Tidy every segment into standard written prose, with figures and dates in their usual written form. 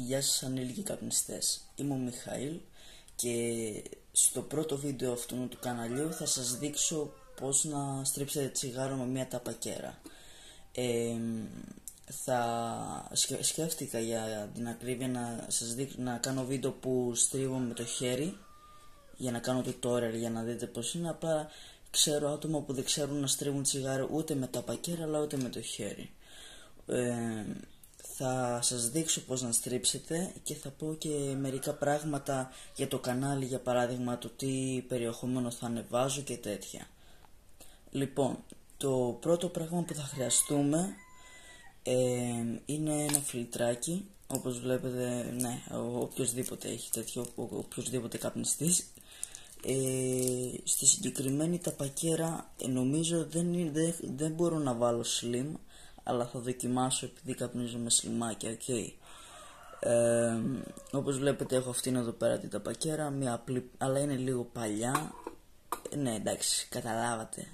Γεια σας ανήλικοι καπνιστές, είμαι ο Μιχαήλ και στο πρώτο βίντεο αυτού του καναλιού θα σας δείξω πώς να στρίψετε τσιγάρο με μια ταπακέρα. Σκέφτηκα για την ακρίβεια να κάνω βίντεο που στρίβω με το χέρι για να κάνω tutorial για να δείτε πώς είναι. Απλά ξέρω άτομα που δεν ξέρουν να στρίβουν τσιγάρο ούτε με ταπακέρα αλλά ούτε με το χέρι. Θα σας δείξω πώς να στρίψετε και θα πω και μερικά πράγματα για το κανάλι, για παράδειγμα το τι περιεχόμενο θα ανεβάζω και τέτοια. Λοιπόν, το πρώτο πράγμα που θα χρειαστούμε είναι ένα φιλτράκι. Όπως βλέπετε, ναι, οποιοσδήποτε έχει τέτοιο, οποιοσδήποτε καπνιστής. Στη συγκεκριμένη ταπακέρα νομίζω δεν μπορώ να βάλω slim, αλλά θα δοκιμάσω επειδή καπνίζω με σλιμάκια, ok. Όπως βλέπετε έχω αυτήν εδώ πέρα την ταπακέρα, μια απλή, αλλά είναι λίγο παλιά. Ναι, εντάξει, καταλάβατε.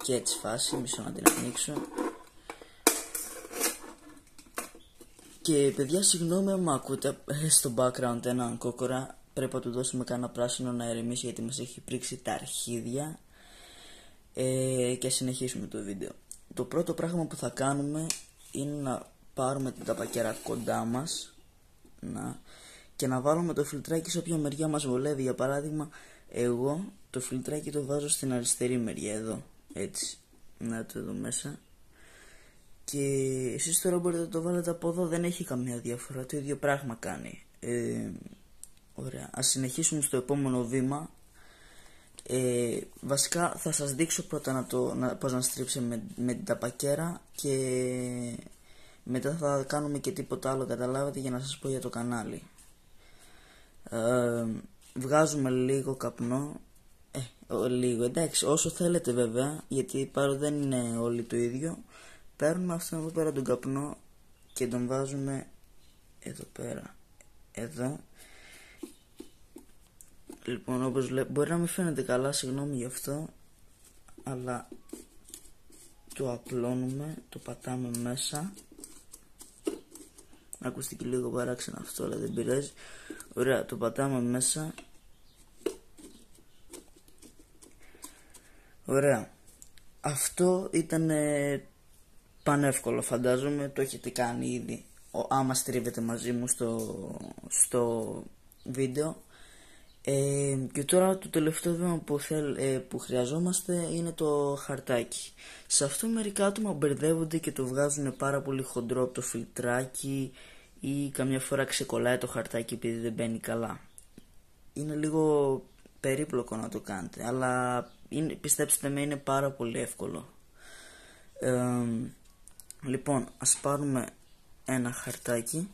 Και έτσι φάση, μισό να την ανοίξω. Και παιδιά, συγγνώμη αν ακούτε στο background έναν κόκορα. Πρέπει να του δώσουμε κάνα πράσινο να ερεμήσει γιατί μας έχει πρίξει τα αρχίδια. Και συνεχίσουμε το βίντεο. Το πρώτο πράγμα που θα κάνουμε είναι να πάρουμε την ταπακέρα κοντά μας και να βάλουμε το φιλτράκι σε όποια μεριά μας βολεύει. Για παράδειγμα, εγώ το φιλτράκι το βάζω στην αριστερή μεριά, εδώ, έτσι, να το εδώ μέσα. Και εσείς τώρα μπορείτε να το βάλετε από εδώ, δεν έχει καμία διαφορά, το ίδιο πράγμα κάνει. Ωραία, ας συνεχίσουμε στο επόμενο βήμα. Βασικά θα σας δείξω πρώτα πώς να στρίψει με την ταπακέρα και μετά θα κάνουμε και τίποτα άλλο, καταλάβατε, για να σας πω για το κανάλι. Βγάζουμε λίγο καπνό, λίγο, εντάξει, όσο θέλετε βέβαια, γιατί δεν είναι όλοι το ίδιο. Παίρνουμε αυτόν εδώ πέρα τον καπνό και τον βάζουμε εδώ πέρα, εδώ. Λοιπόν, όπως βλέπετε, μπορεί να μην φαίνεται καλά, συγγνώμη γι' αυτό, αλλά το απλώνουμε, το πατάμε μέσα. Ακούστηκε λίγο παράξενο αυτό, αλλά δεν πειράζει. Ωραία, το πατάμε μέσα. Ωραία. Αυτό ήταν πανεύκολο, φαντάζομαι, το έχετε κάνει ήδη άμα στρίβετε μαζί μου στο βίντεο. Και τώρα το τελευταίο βήμα που χρειαζόμαστε είναι το χαρτάκι. Σε αυτό μερικά άτομα μπερδεύονται και το βγάζουν πάρα πολύ χοντρό από το φιλτράκι ή καμιά φορά ξεκολλάει το χαρτάκι επειδή δεν μπαίνει καλά. Είναι λίγο περίπλοκο να το κάνετε, αλλά πιστέψτε με, είναι πάρα πολύ εύκολο. Λοιπόν, ας πάρουμε ένα χαρτάκι.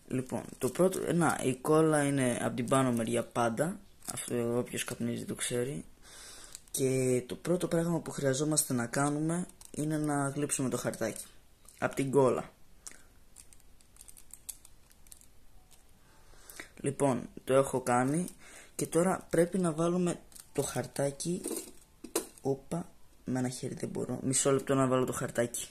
Λοιπόν, το πρώτο, η κόλλα είναι από την πάνω μεριά πάντα. Αυτό όποιος καπνίζει το ξέρει. Και το πρώτο πράγμα που χρειαζόμαστε να κάνουμε είναι να γλύψουμε το χαρτάκι από την κόλλα. Λοιπόν, το έχω κάνει και τώρα πρέπει να βάλουμε το χαρτάκι. Όπα, με ένα χέρι δεν μπορώ. Μισό λεπτό να βάλω το χαρτάκι.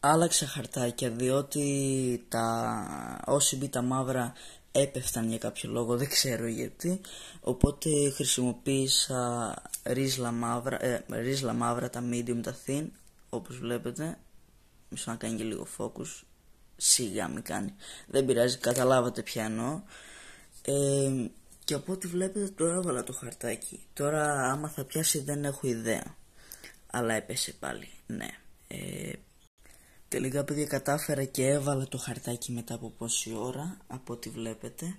Άλλαξα χαρτάκια διότι τα OCB τα μαύρα έπεφταν για κάποιο λόγο, δεν ξέρω γιατί. Οπότε χρησιμοποίησα ρίζλα μαύρα, τα medium, τα thin, όπως βλέπετε. Μισό να κάνει και λίγο focus. Σιγά μη κάνει, δεν πειράζει, καταλάβατε ποια εννοώ. Και από ό,τι βλέπετε τώρα έβαλα το χαρτάκι. Τώρα άμα θα πιάσει δεν έχω ιδέα, αλλά έπεσε πάλι, ναι. Τελικά παιδιά κατάφερα και έβαλα το χαρτάκι μετά από πόση ώρα, από ό,τι βλέπετε.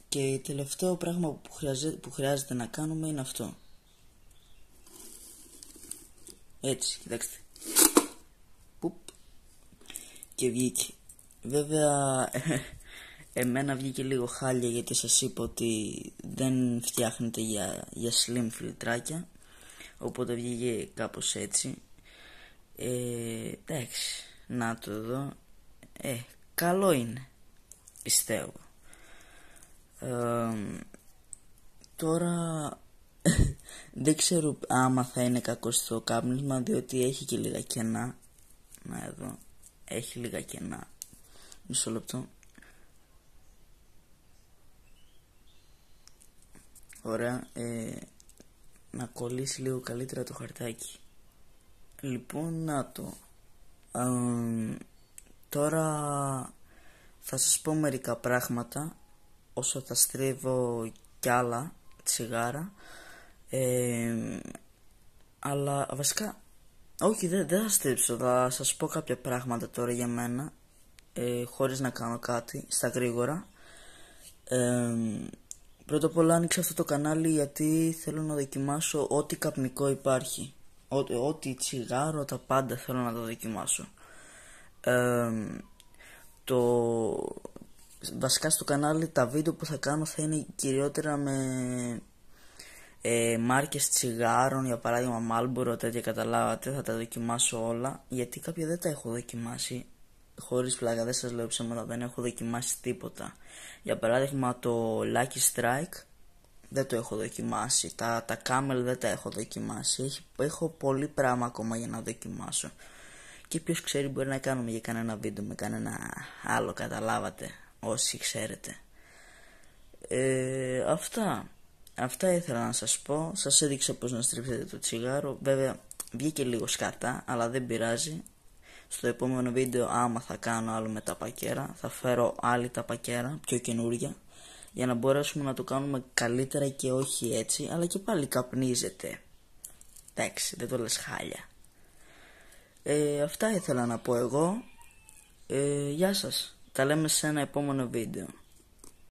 Και τελευταίο πράγμα που χρειάζεται να κάνουμε είναι αυτό. Έτσι, κοιτάξτε. Πουπ. Και βγήκε. Βέβαια εμένα βγήκε λίγο χάλια γιατί σας είπα ότι δεν φτιάχνεται για slim φιλτράκια. Οπότε βγήκε κάπως έτσι. Εντάξει, να το δω. Καλό είναι, πιστεύω. Τώρα δεν ξέρω άμα θα είναι κακό στο κάπνισμα, διότι έχει και λίγα κενά. Να εδώ, έχει λίγα κενά. Μισό λεπτό. Ωραία, να κολλήσει λίγο καλύτερα το χαρτάκι. Λοιπόν, να το. Τώρα θα σας πω μερικά πράγματα όσο θα στρίβω κι άλλα τσιγάρα, αλλά βασικά όχι, δεν θα στρίψω, θα σας πω κάποια πράγματα τώρα για μένα, χωρίς να κάνω κάτι στα γρήγορα. Πρώτα απ' όλα άνοιξα αυτό το κανάλι γιατί θέλω να δοκιμάσω ό,τι καπνικό υπάρχει, ό,τι τσιγάρο, τα πάντα θέλω να το δοκιμάσω. Βασικά στο κανάλι τα βίντεο που θα κάνω θα είναι κυριότερα με μάρκες τσιγάρων, για παράδειγμα Marlboro, τέτοια, καταλάβατε, θα τα δοκιμάσω όλα, γιατί κάποια δεν τα έχω δοκιμάσει, χωρίς πλάκα, δεν σας λέω ψέματα, δεν έχω δοκιμάσει τίποτα. Για παράδειγμα το Lucky Strike δεν το έχω δοκιμάσει, τα Camel δεν τα έχω δοκιμάσει, έχω πολύ πράγμα ακόμα για να δοκιμάσω. Και ποιος ξέρει, μπορεί να κάνουμε για κανένα βίντεο με κανένα άλλο, καταλάβατε, όσοι ξέρετε. Αυτά ήθελα να σας πω. Σας έδειξα πως να στρίψετε το τσιγάρο. Βέβαια βγήκε λίγο σκατά, αλλά δεν πειράζει. Στο επόμενο βίντεο, άμα θα κάνω άλλο με τα πακέρα, θα φέρω άλλη τα πακέρα, πιο καινούρια, για να μπορέσουμε να το κάνουμε καλύτερα και όχι έτσι, αλλά και πάλι καπνίζεται. Εντάξει, δεν το λες χάλια. Αυτά ήθελα να πω εγώ. Γεια σας. Τα λέμε σε ένα επόμενο βίντεο.